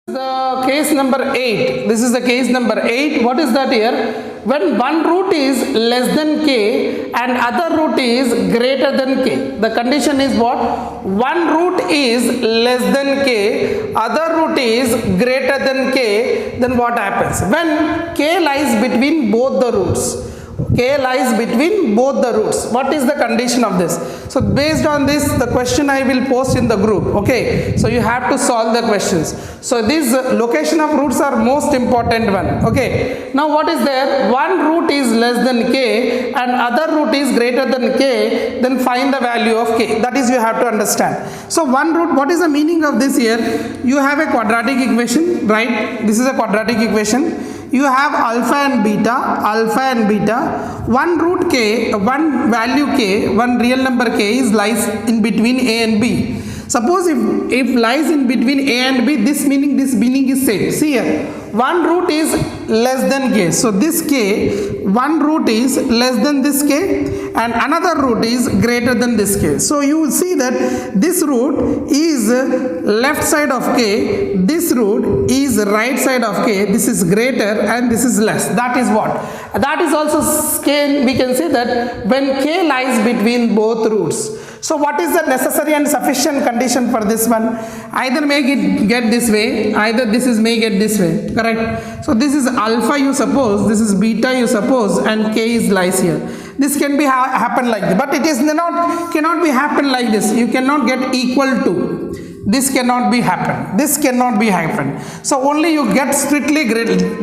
The case number 8. This is the case number 8. What is that here? When one root is less than k and other root is greater than k. The condition is what? One root is less than k, other root is greater than k. Then what happens? When k lies between both the roots. K lies between both the roots. What is the condition of this? So based on this, the question I will post in the group. Okay, so you have to solve the questions. So this location of roots are most important one. Okay, now what is there? One root is less than k and other root is greater than k. Then find the value of k. That is, you have to understand. So one root, what is the meaning of this here? You have a quadratic equation, right? This is a quadratic equation. You have alpha and beta, one root k, one value k, one real number k is lies in between a and b. Suppose if lies in between a and b, this meaning is same. See here, one root is less than k, so this k, one root is less than this k and another root is greater than this k. So you will see that this root is left side of k, this root is right side of k, this is greater and this is less. That is what? That is also k. We can say that when k lies between both roots. So what is the necessary and sufficient condition for this one? Either make it get this way, either this is make it this way, correct? So this is alpha you suppose, this is beta you suppose, and k is lies here. This can be happen like this, but it is cannot be happen like this. You cannot get equal to. This cannot be happen. This cannot be happen. So only you get strictly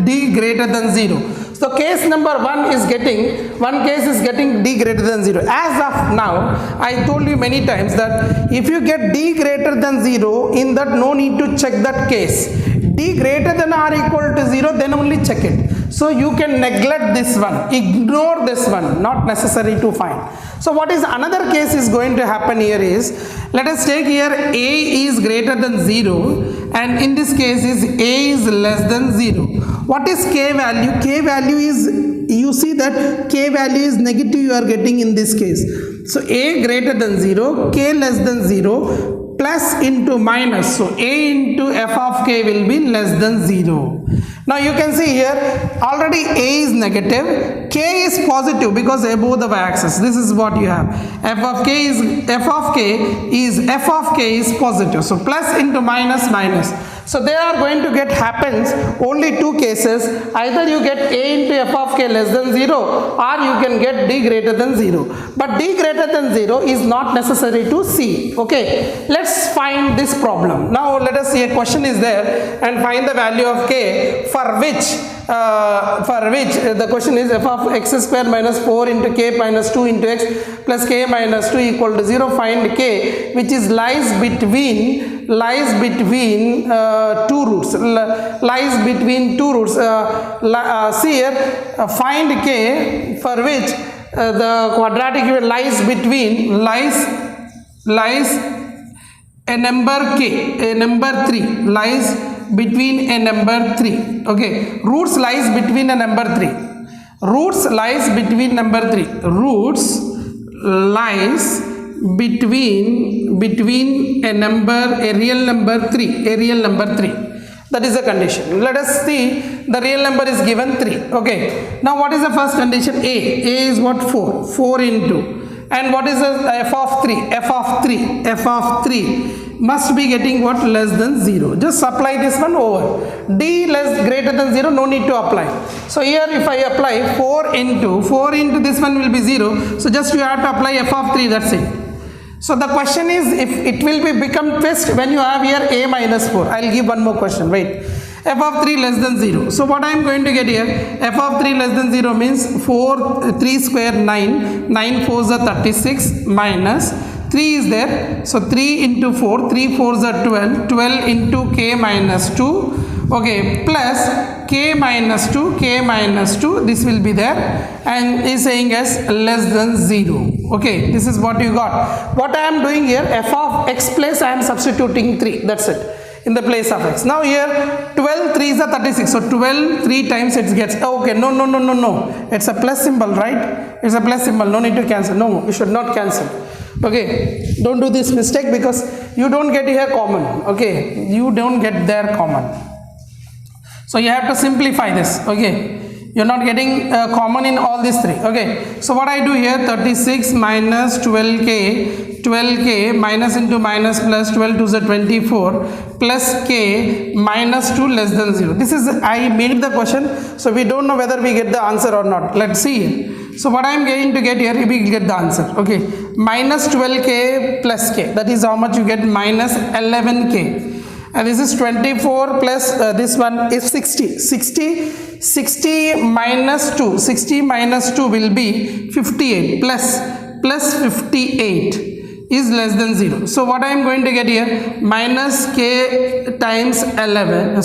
d greater than 0. So case number 1 is getting, one case is getting d greater than 0. As of now, I told you many times that if you get d greater than 0, in that no need to check that case. D greater than or equal to 0, then only check it. So you can neglect this one, ignore this one, not necessary to find. So what is another case is going to happen here is, let us take here a is greater than 0 and in this case is a is less than 0. What is k value? K value is, you see that k value is negative you are getting in this case. So a greater than 0, k less than 0, plus into minus. So a into f of k will be less than 0. Now you can see here already a is negative, k is positive because above the y-axis. This is what you have. F of k is positive. So plus into minus minus. So they are going to get happens only two cases. Either you get a into f of k less than 0 or you can get d greater than 0. But d greater than 0 is not necessary to see. Okay, let's find this problem. Now let us see, a question is there and find the value of k for which the question is f of x square minus 4 into k minus 2 into x plus k minus 2 equal to 0. Find k which is lies between two roots. See here, find k for which the quadratic lies between a number k, a number 3 lies between a number 3. Okay, roots lies between a number 3. Roots lies between number 3. Roots lies between a real number 3. A real number 3. That is the condition. Let us see, the real number is given 3. Okay, now what is the first condition? A is what? 4. 4 into, and what is the f of 3? F of 3 must be getting what? Less than 0. Just apply this one over. D less greater than 0, no need to apply. So here if I apply 4 into this one will be 0. So just you have to apply f of 3, that's it. So the question is, if it will be become twist when you have here a minus 4. I will give one more question, wait. F of 3 less than 0. So what I am going to get here, f of 3 less than 0 means 3 square 9, 9 4s are 36 minus 3 is there. So 3 into 4, 3 4s are 12, 12 into k minus 2. Okay, plus k minus 2, this will be there and is saying as less than 0. Okay, this is what you got. What I am doing here, f of x place I am substituting 3, that's it, in the place of x. Now here 12 3s are 36, so 12 3 times it gets, okay, no, it's a plus symbol, right? It's a plus symbol, no need to cancel. No, you should not cancel. Okay, don't do this mistake because you don't get here common. Okay, you don't get there common. So you have to simplify this. Okay, you're not getting common in all these three. Okay, so what I do here, 36 minus 12k minus into minus plus 12 to the 24 plus k minus 2 less than 0. This is, I made the question, so we don't know whether we get the answer or not. Let's see. So what I am going to get here, we will get the answer. Okay, minus 12k plus k, that is how much you get, minus 11k. And this is 24 plus this one is 60 minus 2, 60 minus 2 will be 58 plus 58 is less than 0. So what I am going to get here, minus k times 11,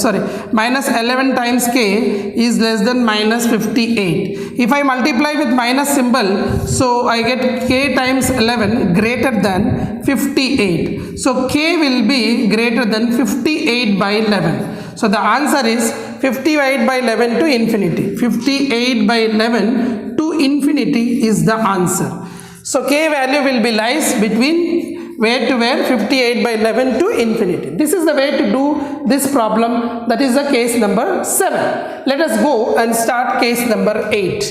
minus 11 times k is less than minus 58. If I multiply with minus symbol, so I get k times 11 greater than 58. So k will be greater than 58 by 11. So the answer is 58 by 11 to infinity. 58 by 11 to infinity is the answer. So k value will be lies between where to where, 58 by 11 to infinity. This is the way to do this problem. That is the case number 7. Let us go and start case number 8.